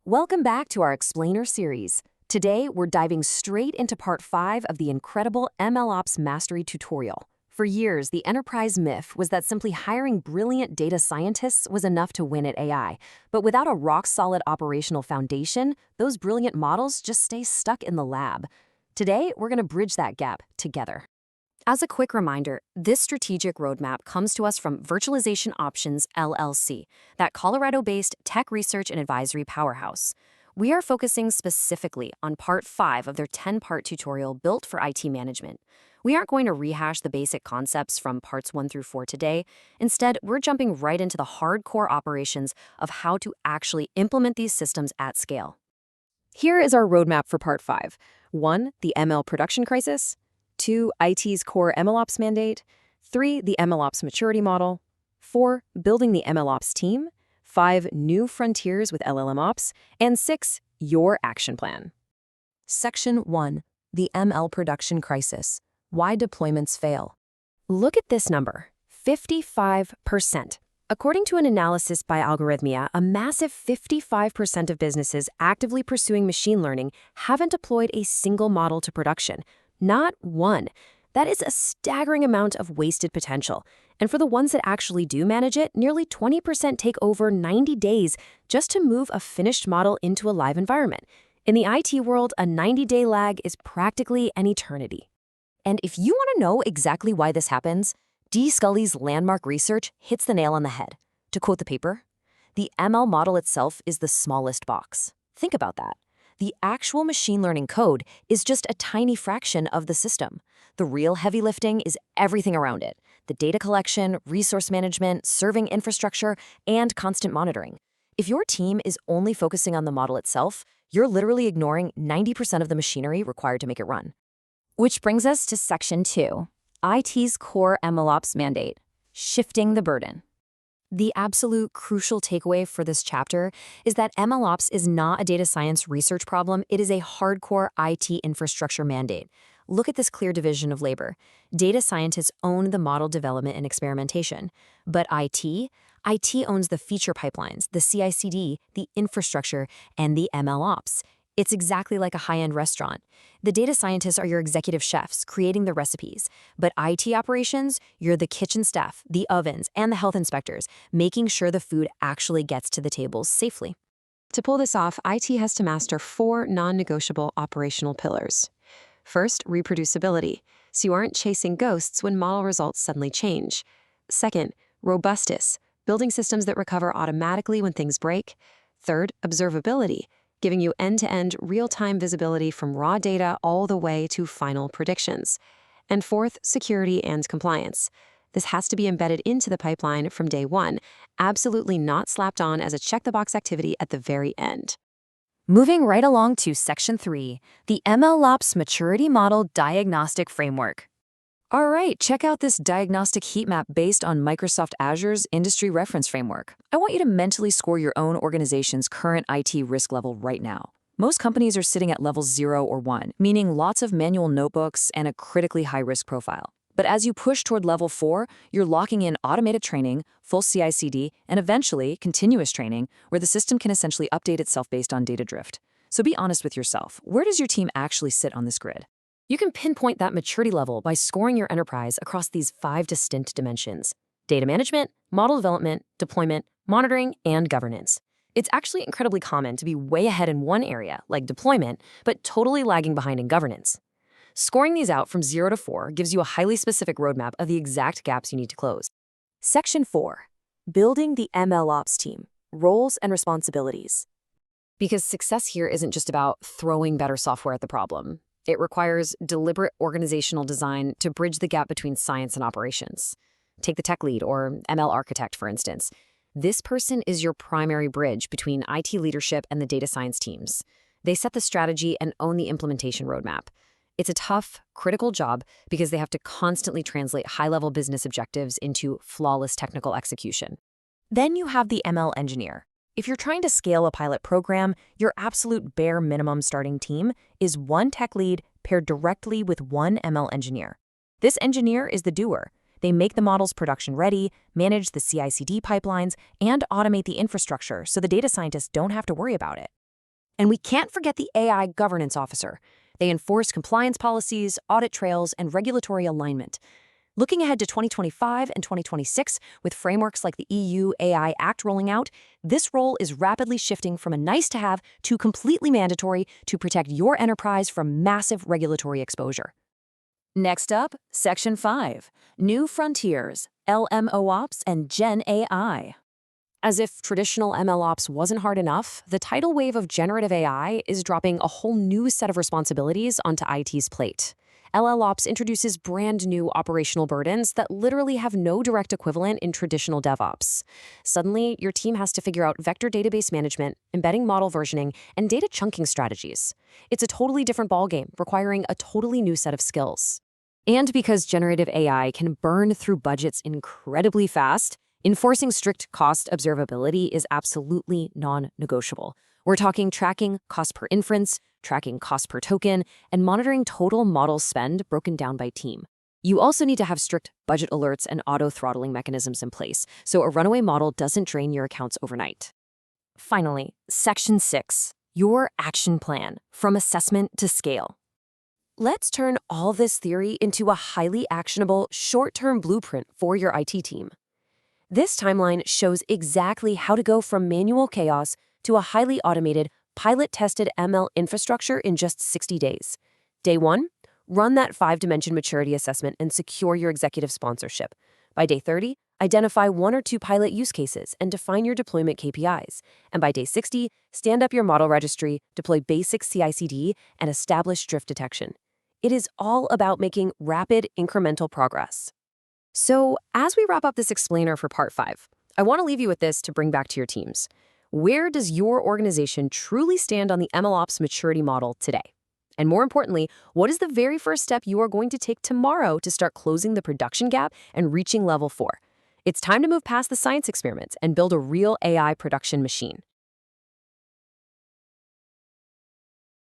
Welcome back to our Explainer series. Today, we're diving straight into part 5 of the incredible MLOps Mastery tutorial. For years, the enterprise myth was that simply hiring brilliant data scientists was enough to win at AI. But without a rock-solid operational foundation, those brilliant models just stay stuck in the lab. Today, we're going to bridge that gap together. As a quick reminder, this strategic roadmap comes to us from Virtualization Options LLC, that Colorado-based tech research and advisory powerhouse. We are focusing specifically on part 5 of their 10-part tutorial built for IT management. We aren't going to rehash the basic concepts from parts 1 through 4 today. Instead, we're jumping right into the hardcore operations of how to actually implement these systems at scale. Here is our roadmap for part 5. 1. The ML production crisis. 2. IT's core MLOps mandate. 3. The MLOps maturity model. 4. Building the MLOps team. 5. New frontiers with LLMOps. And 6. Your action plan. Section 1. The ML production crisis. Why deployments fail. Look at this number, 55%. According to an analysis by Algorithmia, a massive 55% of businesses actively pursuing machine learning haven't deployed a single model to production. Not one. That is a staggering amount of wasted potential. And for the ones that actually do manage it, nearly 20% take over 90 days just to move a finished model into a live environment. In the IT world, a 90-day lag is practically an eternity. And if you want to know exactly why this happens, D. Scully's landmark research hits the nail on the head. To quote the paper, the ML model itself is the smallest box. Think about that. The actual machine learning code is just a tiny fraction of the system. The real heavy lifting is everything around it: the data collection, resource management, serving infrastructure, and constant monitoring. If your team is only focusing on the model itself, you're literally ignoring 90% of the machinery required to make it run. Which brings us to Section 2, IT's core MLOps mandate, shifting the burden. The absolute crucial takeaway for this chapter is that MLOps is not a data science research problem, it is a hardcore IT infrastructure mandate. Look at this clear division of labor. Data scientists own the model development and experimentation, but IT owns the feature pipelines, the CI/CD, the infrastructure, and the MLOps. It's exactly like a high-end restaurant. The data scientists are your executive chefs creating the recipes, but IT operations, you're the kitchen staff, the ovens, and the health inspectors, making sure the food actually gets to the tables safely. To pull this off, IT has to master 4 non-negotiable operational pillars. First, reproducibility, so you aren't chasing ghosts when model results suddenly change. Second, robustness, building systems that recover automatically when things break. Third, observability, giving you end-to-end real-time visibility from raw data all the way to final predictions. And fourth, security and compliance. This has to be embedded into the pipeline from day one, absolutely not slapped on as a check-the-box activity at the very end. Moving right along to Section 3, the MLOps Maturity Model Diagnostic Framework. All right, check out this diagnostic heat map based on Microsoft Azure's Industry Reference Framework. I want you to mentally score your own organization's current IT risk level right now. Most companies are sitting at level 0 or 1, meaning lots of manual notebooks and a critically high-risk profile. But as you push toward level 4, you're locking in automated training, full CI/CD, and eventually continuous training, where the system can essentially update itself based on data drift. So be honest with yourself. Where does your team actually sit on this grid? You can pinpoint that maturity level by scoring your enterprise across these 5 distinct dimensions: data management, model development, deployment, monitoring, and governance. It's actually incredibly common to be way ahead in one area, like deployment, but totally lagging behind in governance. Scoring these out from 0 to 4 gives you a highly specific roadmap of the exact gaps you need to close. Section 4. Building the MLOps team, roles and responsibilities. Because success here isn't just about throwing better software at the problem. It requires deliberate organizational design to bridge the gap between science and operations. Take the tech lead or ML architect, for instance. This person is your primary bridge between IT leadership and the data science teams. They set the strategy and own the implementation roadmap. It's a tough, critical job because they have to constantly translate high-level business objectives into flawless technical execution. Then you have the ML engineer. If you're trying to scale a pilot program, your absolute bare minimum starting team is 1 tech lead paired directly with 1 ML engineer. This engineer is the doer. They make the models production ready, manage the CI/CD pipelines, and automate the infrastructure so the data scientists don't have to worry about it. And we can't forget the AI governance officer. They enforce compliance policies, audit trails, and regulatory alignment. Looking ahead to 2025 and 2026, with frameworks like the EU AI Act rolling out, this role is rapidly shifting from a nice-to-have to completely mandatory to protect your enterprise from massive regulatory exposure. Next up, Section 5, New Frontiers, MLOps and Gen AI. As if traditional MLOps wasn't hard enough, the tidal wave of generative AI is dropping a whole new set of responsibilities onto IT's plate. LLOps introduces brand new operational burdens that literally have no direct equivalent in traditional DevOps. Suddenly, your team has to figure out vector database management, embedding model versioning, and data chunking strategies. It's a totally different ballgame, requiring a totally new set of skills. And because generative AI can burn through budgets incredibly fast, enforcing strict cost observability is absolutely non-negotiable. We're talking tracking cost per inference, tracking cost per token, and monitoring total model spend broken down by team. You also need to have strict budget alerts and auto-throttling mechanisms in place, so a runaway model doesn't drain your accounts overnight. Finally, Section 6, your action plan, from assessment to scale. Let's turn all this theory into a highly actionable, short-term blueprint for your IT team. This timeline shows exactly how to go from manual chaos to a highly automated, pilot-tested ML infrastructure in just 60 days. Day 1, run that 5-dimension maturity assessment and secure your executive sponsorship. By day 30, identify 1 or 2 pilot use cases and define your deployment KPIs. And by day 60, stand up your model registry, deploy basic CI/CD, and establish drift detection. It is all about making rapid, incremental progress. So, as we wrap up this explainer for part 5, I want to leave you with this to bring back to your teams. Where does your organization truly stand on the MLOps maturity model today? And more importantly, what is the very first step you are going to take tomorrow to start closing the production gap and reaching level 4? It's time to move past the science experiments and build a real AI production machine.